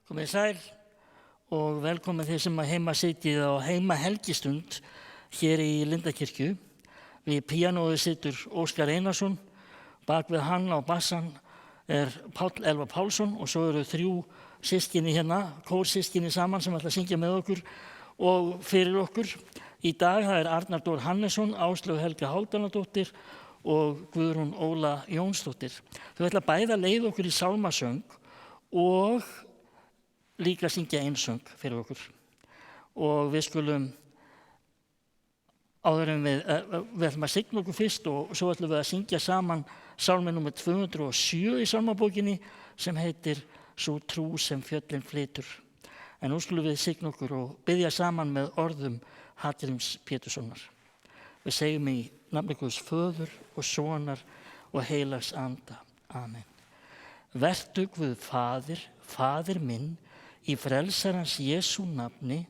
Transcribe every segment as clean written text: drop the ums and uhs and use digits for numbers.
Komið sæl og velkomin þeir sem heima sitjið á heima helgistund hér í Lindakirkju. Við píanóið situr Óskar Einarsson, bak við hann á bassan Páll Elvar Pálsson og svo eru 3 systkini hérna, kórsystkini saman sem ætla að syngja með okkur og fyrir okkur. Í dag það Arnar Dór Hannesson, Áslaug Helga Hálfdanadóttir og Guðrún Óla Jónsdóttir. Þau ætla bæði að leiða okkur í sálmasöng og líka syngja einsöng fyrir okkur. Og við skulum, áður en við ætlum að signa okkur fyrst og svo ætlum við að syngja saman sálmi nr. 207 í sálmabókinni sem heitir Sú trú sem fjöllin flytur. En nú skulum við signa okkur og biðja saman með orðum Hallgríms Péturssonar. Við segjum í nafni Guðs Föður og Sonar og Heilags Anda. Amen. Vertu Guð Faðir, Faðir minn, í frelsarans Jesú nafni,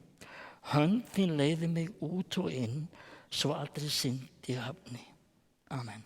hönd þín leiði mig út og inn, svo aldrei synd ég hafni. Amen.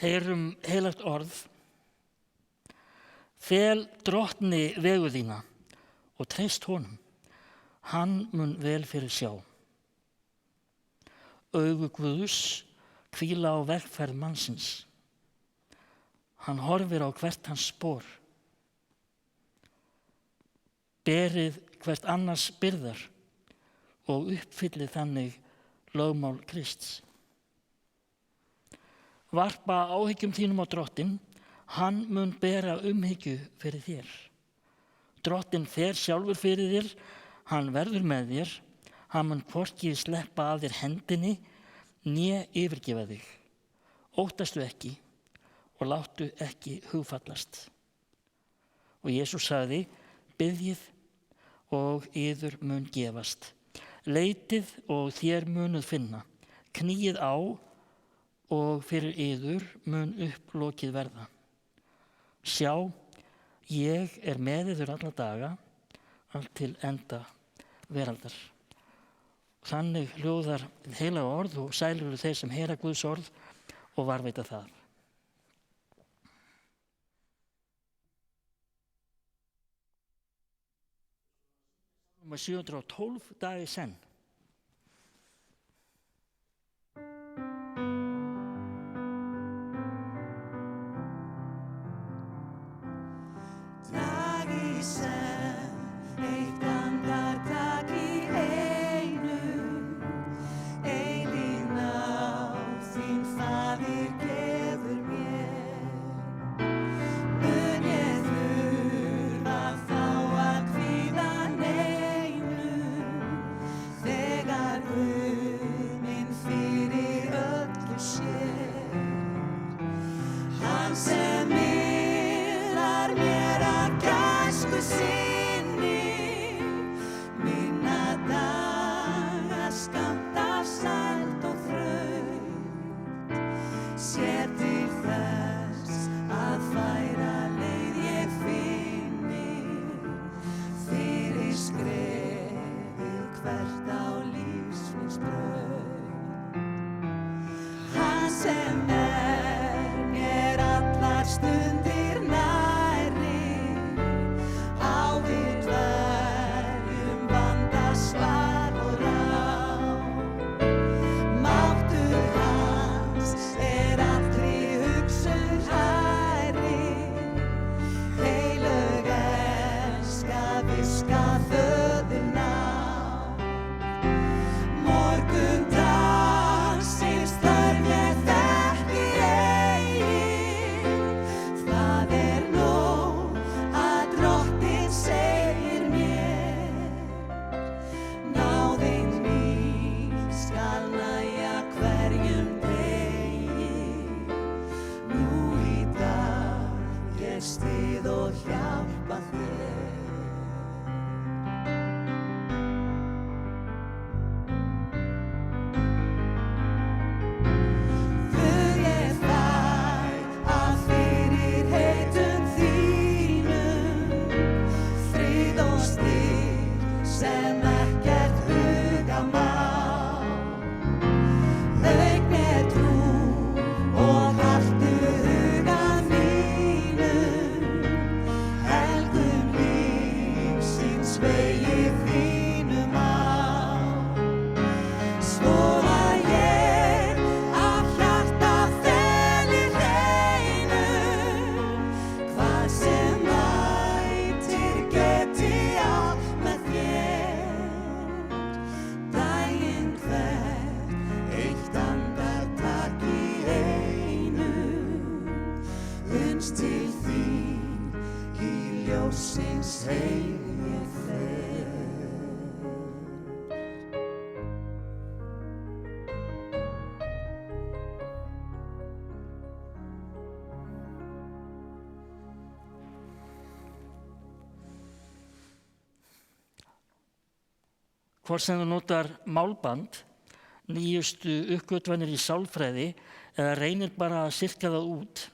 Heyrum heilagt orð. Fel drottni vegu þína og treyst honum. Hann mun vel fyrir sjá. Augu Guðs hvíla á vegferð mannsins. Hann horfir á hvert hans spor. Berið hvert annars byrðar og uppfyllið þannig lögmál Krists. Varpa áhyggjum þínum á Drottinn, hann mun bera umhyggju fyrir þér. Drottinn fer sjálfur fyrir þér, hann verður með þér, hann mun hvorki sleppa af þér hendinni, né yfirgefa þig. Óttastu ekki og láttu ekki hugfallast. Og Jesús sagði, biðjið og yður mun gefast. Leitið og þér munuð finna. Kníið á og fyrir yður mun lokið verða. Sjá, ég er með yður alla daga, allt til enda veraldar. Þannig hljóðar heilaga orð og sælir eru þeir sem heyra Guðs orð og varðveita það. Númer 712 daga í senn. Dag í senn, eitt andartak í einu, eilíf náð þín Faðir gefur mér. Mun ég þurfa þá að kvíða neinu, þegar Guð minn fyrir öllu sér. Hann sem miðlar mér af gæsku sinni, minna daga skammt af sæld og þraut, sér til þess að færa leið ég finni, fyrir skrefið hvert á lífs míns braut. Hann sem mér allar stundir nærri, ávit hverjum vanda svar og ráð. Máttur hans allri hugsun hærri, heilög elska viska föður ná. Morgun dagsins þörf ég þekki eigi, það nóg að Drottinn segir mér. Náðin mín skal nægja hverjum degi, nú í dag ég styð og hjálpa þér. Guð ég fæ að fyrirheitum þínum, frið og styrk sem ekkert huga má. Auk mér trú og haltu huga mínum, helgum lífsins vegi þínum á. Stoða ég af hjarta felir hreinu, hvað sem mætir geti á með þér. Daginn hvern, eitt andartak í einu, uns til þín í ljóssins heim ég fer. Hvort sem þú notar málband, nýjustu uppgötvanir í sálfræði eða reynir bara að sirka það út,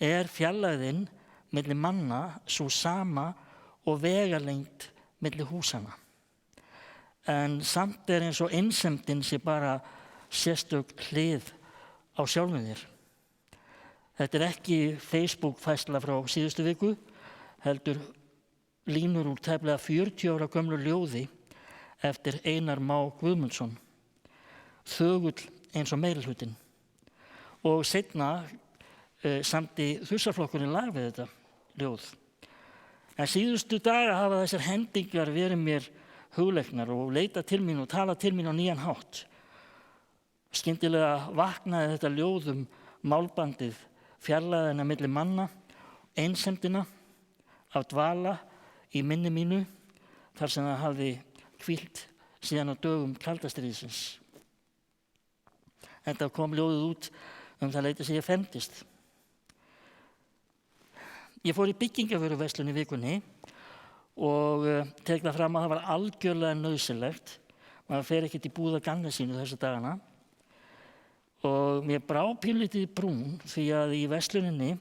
fjarlægðin milli manna sú sama og vegalengd milli húsanna. En samt eins og einsemdin sé bara sérstök hlið á sjálfum þér. Þetta ekki Facebook-færsla frá síðustu viku, heldur línur úr tæplega 40 ára gömlu ljóði eftir Einar Má Guðmundsson, Þögull eins og meirihlutinn. Og seinna samdi Þursaflokkurinn lag við þetta ljóð. En síðustu daga hafa þessar hendingar verið mér hugleiknar og leita til mín og tala til mín á nýjan hátt. Skyndilega vaknaði þetta ljóð málbandið, fjarlægðina milli manna, einsemdina af dvala í minni mínu, þar sem það hafði hvílt síðan á dögum kaldastríðsins. Enda kom ljóðið út það leyti sem ég fermdist. Ég fór í byggingavöruverslun í vikunni og tek það fram að það var algjörlega nauðsynlegt. Maður fer ekkert í búð að gamni sínu þessa dagana. Og mér brá pínlítið brún því að í versluninni,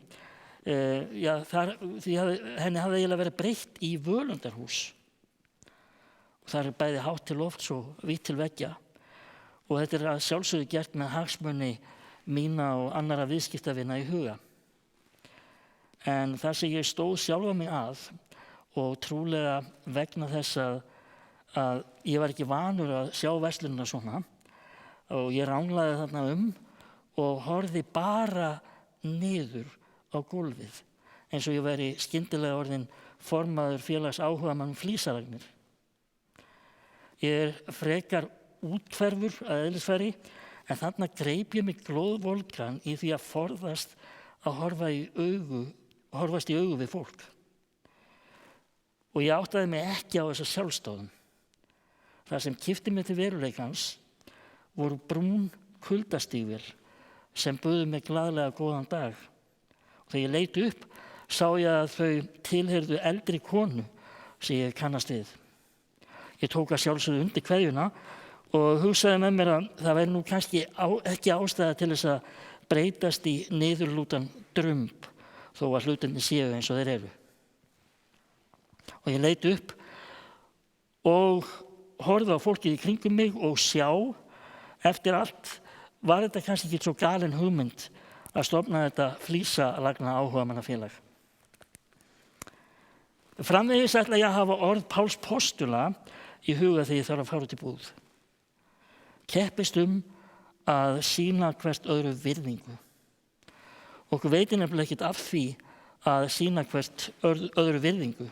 henni hafði eiginlega verið breytt í völundarhús. Og það bæði hátt til lofts og vítt til veggja. Og þetta að sjálfsögðu gert með hagsmuni mína og annarra viðskiptavina í huga. En það sem ég stóð sjálfa mig að og trúlega vegna þess að ég var ekki vanur að sjá verslunina svona og ég ranglaði þarna og horfði bara niður á gólfið eins og ég væri skyndilega orðinn formaður félags áhugamann flísaragnir. Ég frekar útferfur að eðlisfæri en þarna greip ég mig glóðvolgan í því að forðast að horfast í augu við fólk. Og ég áttaði mig ekki á þessa sjálfstóðum. Það sem kippti mig til veruleikans voru brún kuldastígvél sem buðu mig glaðlega góðan dag. Og þegar ég leit upp sá ég að þau tilheyrðu eldri konu sem ég kannast við. Ég tók að sjálfsögðu undir kveðjuna og hugsaði með mér að það væri nú kannski ekki ástæða til þess að breytast í niðurlútan drumb þó að hlutinni séu eins og þeir eru. Og ég leit upp og horfði á fólkið í kringum mig og sjá, eftir allt var þetta kannski ekki svo galin hugmynd að stofna þetta flísalagna áhugamannafélag. Framvegis ætla ég að hafa orð Páls postula í huga þegar ég þarf að fara út í búð. Keppist að sýna hvert öðru virðingu. Okkur veitir nefnilega ekkert af því að sýna hvert öðru virðingu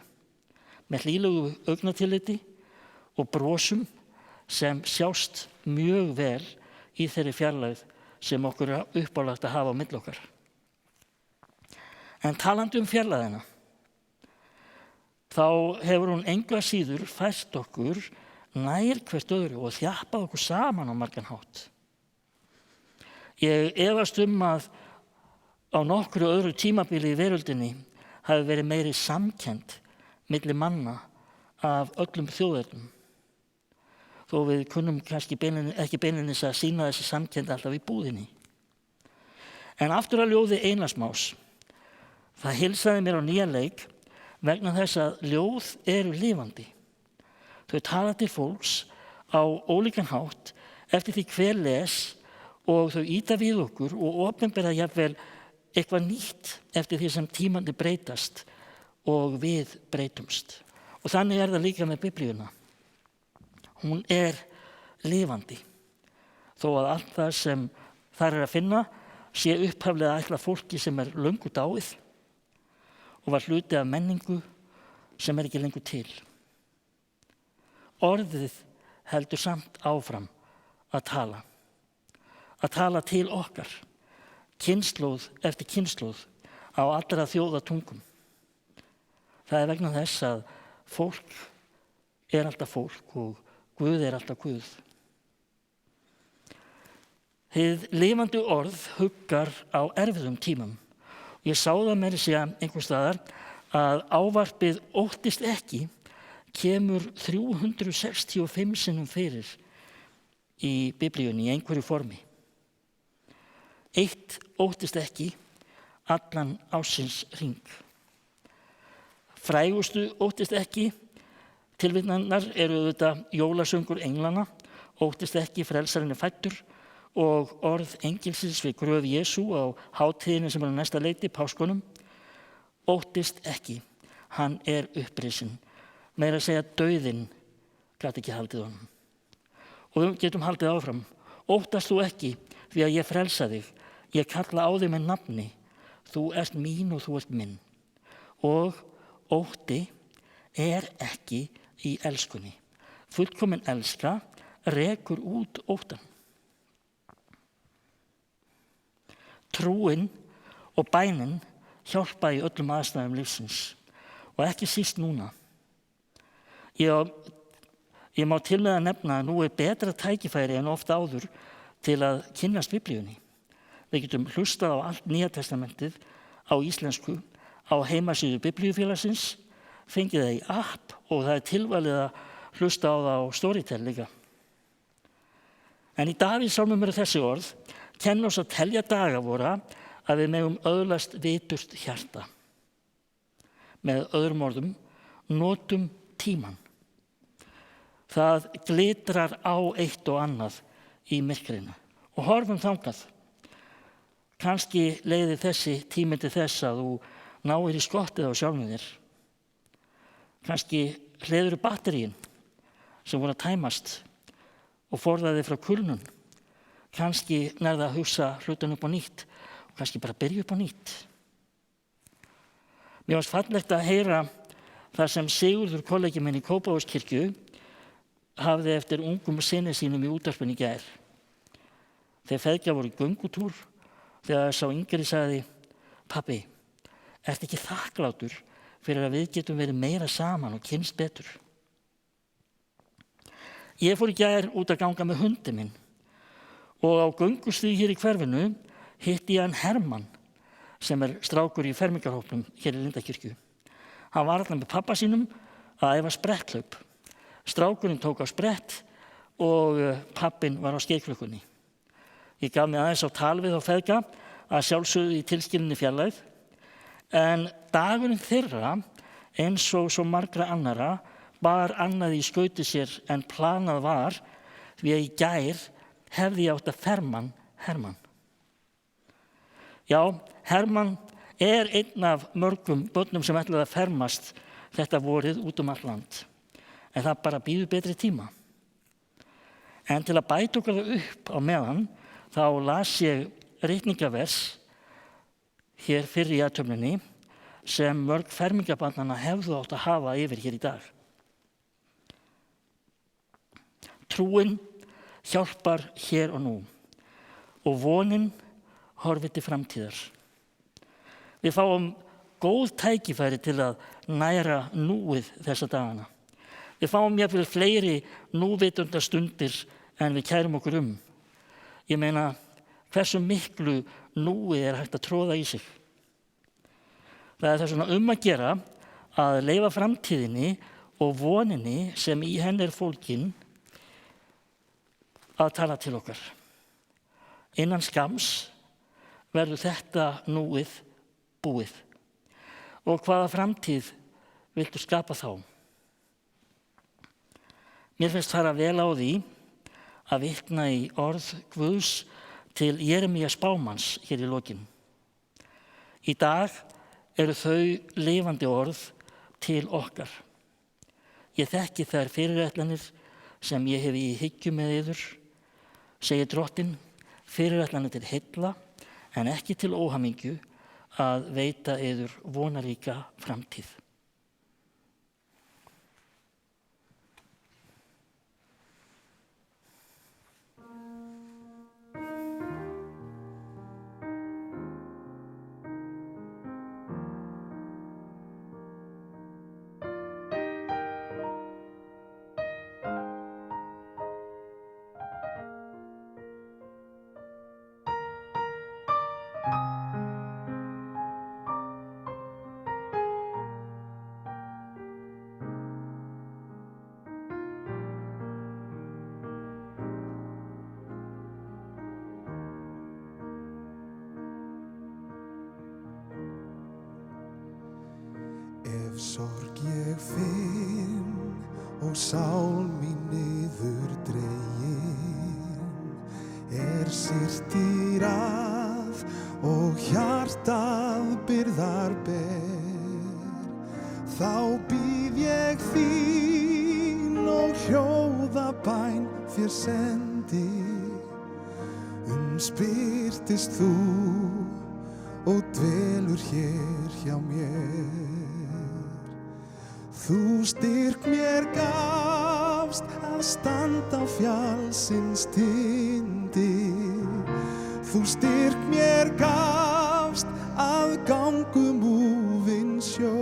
með hlýlegu augnatilliti og brosum sem sjást mjög vel í þeirri fjarlægð sem okkur er uppálagt að hafa á milli okkar. En talandi fjarlægðina, þá hefur hún engu að síður fært okkur nær hvert öðru og þjappað okkur saman á margan hátt. Ég efast að á nokkru öðru tímabili í veröldinni hafi verið meiri samkennd milli manna af öllum þjóðernum. Þó við kunnum kannski ekki beinlínis að sýna þessi samkennd alltaf í búðinni. En aftur að ljóði Einars Más. Það heilsaði mér á nýjan leik vegna þess að ljóð eru lifandi. Þau tala til fólks á ólíkan hátt eftir því hver les og þau ýta við okkur og opinbera jafnvel eitthvað nýtt eftir því sem tímandi breytast og við breytumst. Og þannig er það líka með Biblíuna. Hún er lifandi. Þó að allt það sem þar er að finna sé upphaflega ætlað fólki sem er löngu dáið og var hluti af menningu sem er ekki lengur til. Orðið heldur samt áfram að tala. Að tala til okkar. Kynslóð eftir kynslóð á allra þjóðatungum. Það er vegna þess að fólk er alltaf fólk og Guð er alltaf Guð. Hið lifandi orð huggar á erfiðum tímum. Ég sá það meira segja einhvers staðar að ávarpið óttist ekki kemur 365 sinnum fyrir í Biblíunni í einhverju formi. Eitt óttist ekki allan ársins hring. Frægustu óttist ekki tilvitnanirnar eru auðvitað jólasöngur englana, óttist ekki frelsarinn er fæddur og orð engilsins við gröf Jesú á hátíðinni sem er á næsta leiti, páskunum. Óttist ekki, hann er upprisinn, meira að segja dauðinn gat ekki haldið honum. Og við getum haldið áfram. Óttast þú ekki, því að ég frelsa þig. Ég kalla á þig með nafni. Þú ert mín og þú ert minn. Og ótti er ekki í elskunni. Fullkomin elska rekur út óttann. Trúin og bænin hjálpa í öllum aðstæðum lífsins og ekki síst núna. Ég má til með að nefna að nú er betra tækifæri en oft áður til að kynnast Biblíunni. Við getum hlustað á allt Nýja testamentið á íslensku á heimasíðu Biblíufélagsins, fengið það í app og það er tilvalið að hlusta á það á Storytel líka. En í Davíðssálmum eru þessi orð: kenn oss að telja daga vora, að við megum öðlast viturt hjarta. Með öðrum orðum, notum tímann. Það glitrar á eitt og annað í myrkrinu og horfum þangað. Kannski leiðir þessi tími til þess að þú náir í skottið á sjálfum þér. Kannski hleður batteríin sem voru að tæmast og forðaði frá kulnun. Kannski nærða að hugsa hlutan upp á nýtt og kannski bara byrja upp á nýtt. Mér fannst fallegt að heyra það sem Sigurður kollegi minn í Kópavogskirkju hafði eftir ungum syni sínum í útvarpinu í gær. Þeir feðgar voru í göngutúr þegar sá yngri sagði: pabbi, ertu ekki þakklátur fyrir að við getum verið meira saman og kynnst betur? Ég fór í gær út að ganga með hundi minn og á göngustíg hér í hverfinu hitti ég hann Hermann sem er strákur í fermingarhópnum hér í Lindakirkju. Hann var alltaf með pappa sínum að æfa spretthlaup. Strákurinn tók á sprett og pappinn var á skeiðklukkunni. Ég gaf mig aðeins á tal við þá feðga að sjálfsögðu í tilskilinni fjarlægð, en dagurinn þeirra, eins og svo margra annara, bar annað í skauti sér en planað var, því að í gær hefði ég átt að ferma Hermann. Já, Hermann er einn af mörgum börnum sem ætlaði að fermast þetta vorið út um allt land. En það bara bíður betri tíma. En til að bæta okkur það upp á meðan, þá las ég ritningavers hér fyrr í athöfninni sem mörg fermingabarnanna hefðu átt að hafa yfir hér í dag. Trúin hjálpar hér og nú og vonin horfir til framtíðar. Við fáum góð tækifæri til að næra núið þessa dagana. Við fáum jafnvel fleiri núvitundastundir en við kærum okkur um. Ég meina, hversu miklu núið er hægt að tróða í sig. Það er þess vegna að gera að leyfa framtíðinni og voninni sem í henni er fólgin að tala til okkar. Innan skams verður þetta núið búið. Og hvaða framtíð viltu skapa þá? Mér finnst fara vel á því að vitna í orð Guðs til Jeremías spámanns hér í lokin. Í dag eru þau lifandi orð til okkar. Ég þekki þær fyrirætlanir sem ég hef í hyggju með yður, segir Drottinn, fyrirætlanir til heilla en ekki til óhamingju, að veita yður vonaríka framtíð. Ef sorg ég finn og sál mín niður dregin, syrtir að og hjartað byrðar ber, þá býð ég þín og hljóðabæn þér sendi. Spyrtist þú og dvelur hér hjá mér. Þú styrk mér gafst að standa á fjallsins tindi. Þú styrk mér gafst að gangum úfinn sjó.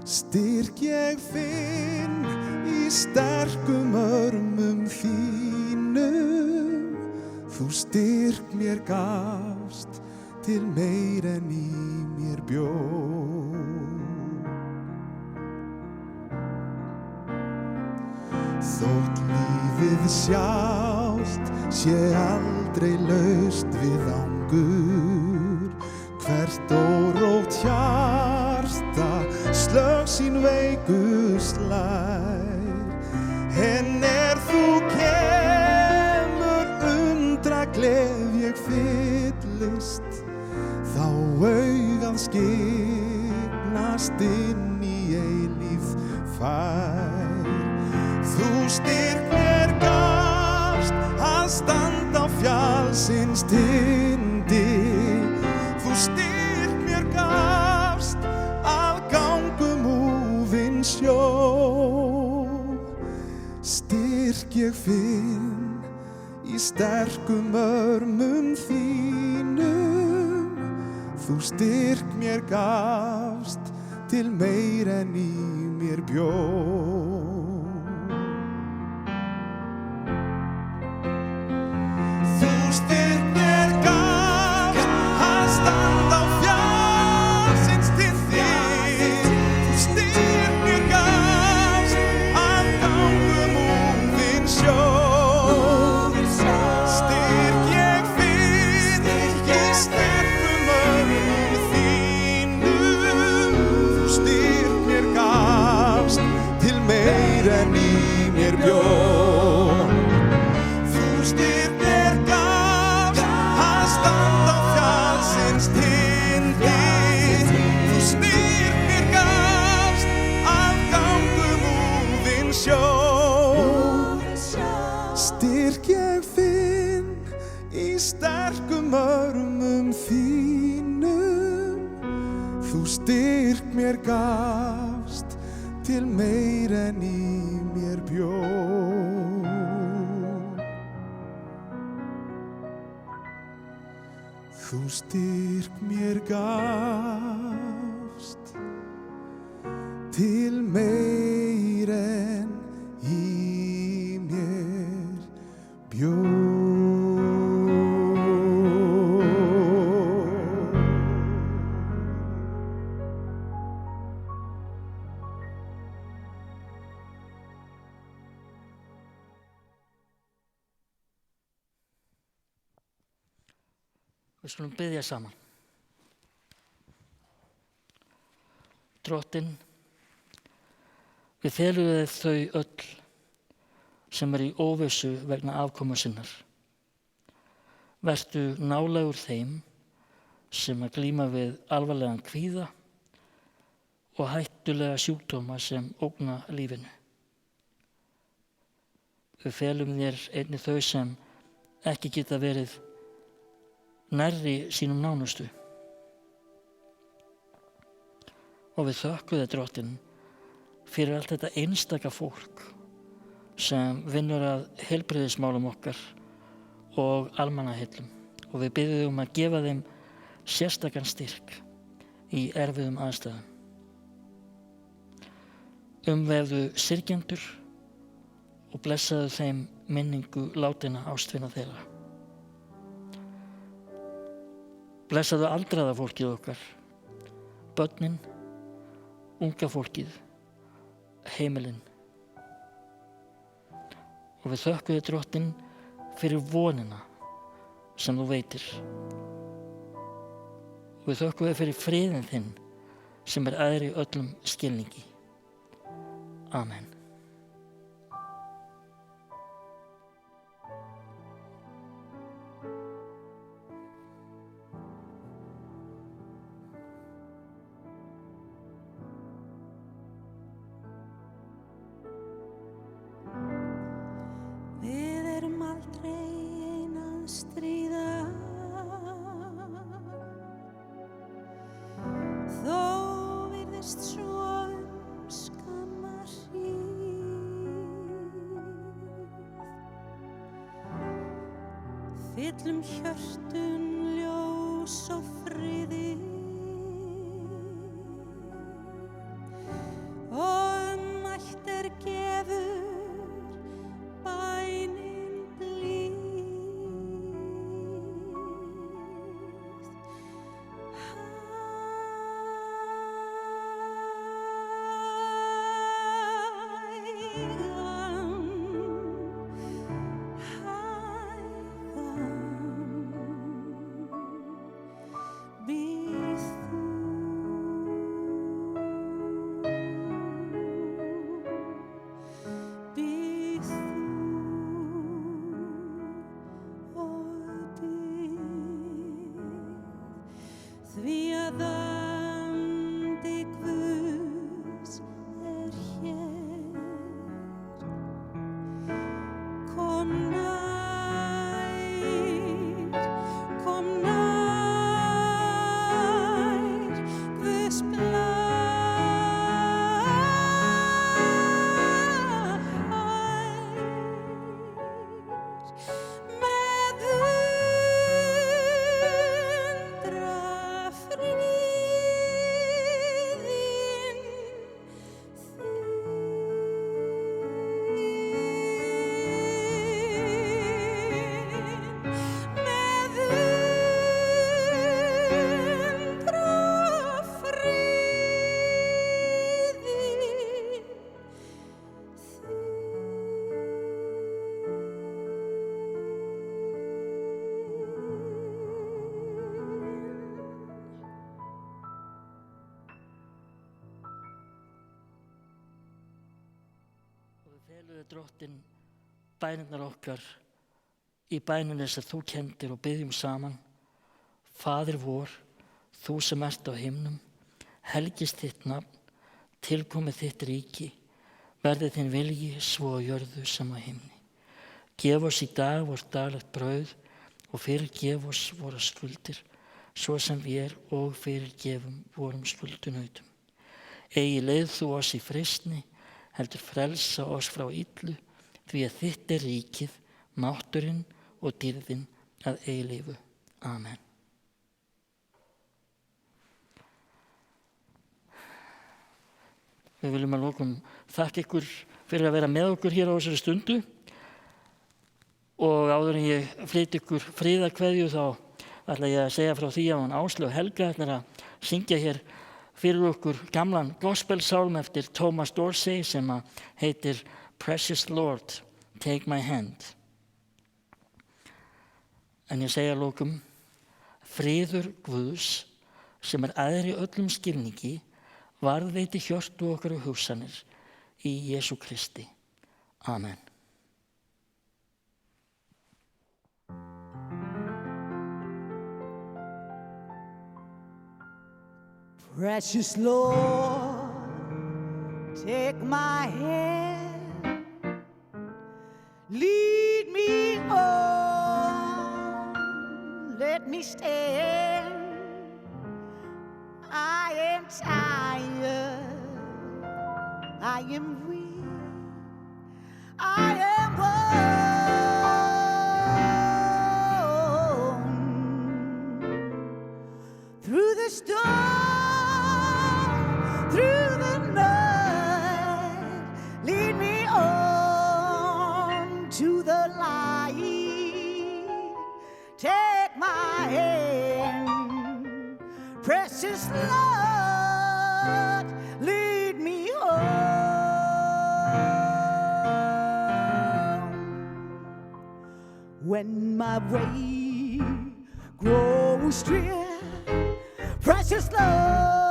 Styrk ég finn í sterkum örmum þínum. Þú styrk mér gafst til meir en í mér bjó. Þótt lífið sjálft sé aldrei laust við angur, hvert órótt hjarta slög sín veiku slær, en þú kemur gleð ég fyllist, þá augað skyggnast inn í eilífð fær. Þú styrk mér gafst að standa á fjallsins tindi. Þú styrk mér gafst að gangum úfinn sjó. Styrk ég finn í sterkum örmum þínum. Þú styrk mér gafst til meir en í mér bjó. Þú styrk mér gafst að standa á fjallsins tindi. Þú styrk mér gafst að gangum úfinn sjó. Meir en í mér bjó. Þú styrk mér gafst að standa á fjallsins tindi. Þú styrk mér gafst að gangum úfinn sjó. Styrk ég finn í sterkum örmum þínum. Þú styrk mér gafst til meir en í mér bjó. Þú styrk mér gafst til meir en í mér bjó. Við skulum biðja saman. Drottinn, við felum þau öll sem í óvissu vegna afkomu sinnar. Vertu nálægur þeim sem glíma við alvarlegan kvíða og hættulega sjúkdóma sem ógna lífinu. Við felum þér einnig þau sem ekki geta verið nærri sínum nánustu. Og við þökkum þér, Drottinn, fyrir allt þetta einstaka fólk sem vinnur að heilbrigðismálum okkar og almannaheillum, og við biðjum að gefa þeim sérstakan styrk í erfiðum aðstæðum. Umvefðu syrgjendur og blessaðu þeim minningu látinna ástvina þeirra. Blessaðu aldraða fólkið okkar, börnin, unga fólkið, heimilin. Og við þökkum þér, Drottinn, fyrir vonina sem þú veitir. Og við þökkum þér fyrir friðinn þinn sem æðri öllum skilningi. Amen. fyllum hjörtun ljós og friði og mætt gefur bænin blíð. Því að andi Guðs hér. Kom nær, Guðs Feluðu Drottinn bænirnar okkar í bænunni sem þú kenndir og biðjum saman. Faðir vor, þú sem ert á himnum, helgist þitt nafn, tilkomið þitt ríki, verði þinn vilji svo á jörðu sem á himni. Gef oss í dag vort daglegt brauð og fyrirgef oss vorar skuldir, svo sem við og fyrirgefum vorum skuldunautum. Eigi leið þú oss í freistni, heldur frelsa oss frá illu, því að þitt ríkið, mátturinn og dýrðin að eilífu. Amen. Við viljum að lokum þakka ykkur fyrir að vera með okkur hér á þessari stundu og áður en ég flyt ykkur friðarkveðju þá ætla ég að segja frá því að hún Áslaug Helga ætlar að syngja hér fyrir okkur gamlan gospelsálm eftir Thomas Dorsey sem heitir Precious Lord, Take My Hand. En ég segja að lokum, friður Guðs sem æðri öllum skilningi varðveiti hjörtu okkar og hugsanir í Jesú Kristi. Amen. Precious Lord, take my hand, lead me on, let me stand. I am tired, I am weak, I am worn through the storm. Through the night, lead me on to the light. Take my hand, precious Lord, lead me on. When my way grows drear, precious Lord,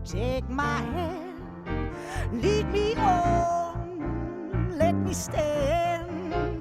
take my hand, lead me on, let me stand.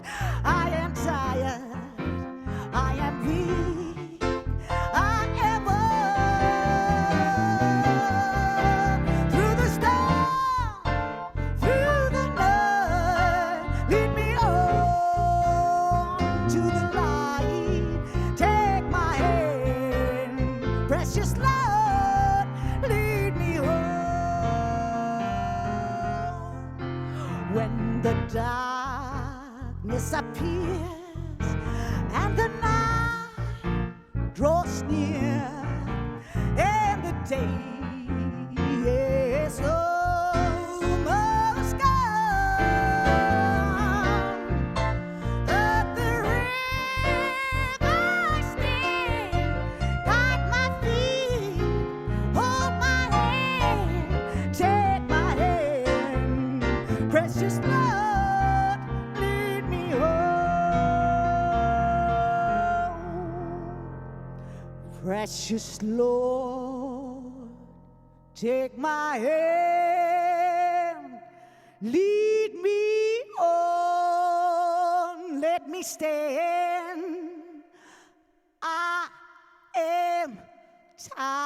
disappears and the night draws near and the day is almost gone. At the river I stand, guide my feet, hold my hand, take my hand, precious blood, lead me home. Precious Lord, take my hand, lead me on, let me stand. I am tired.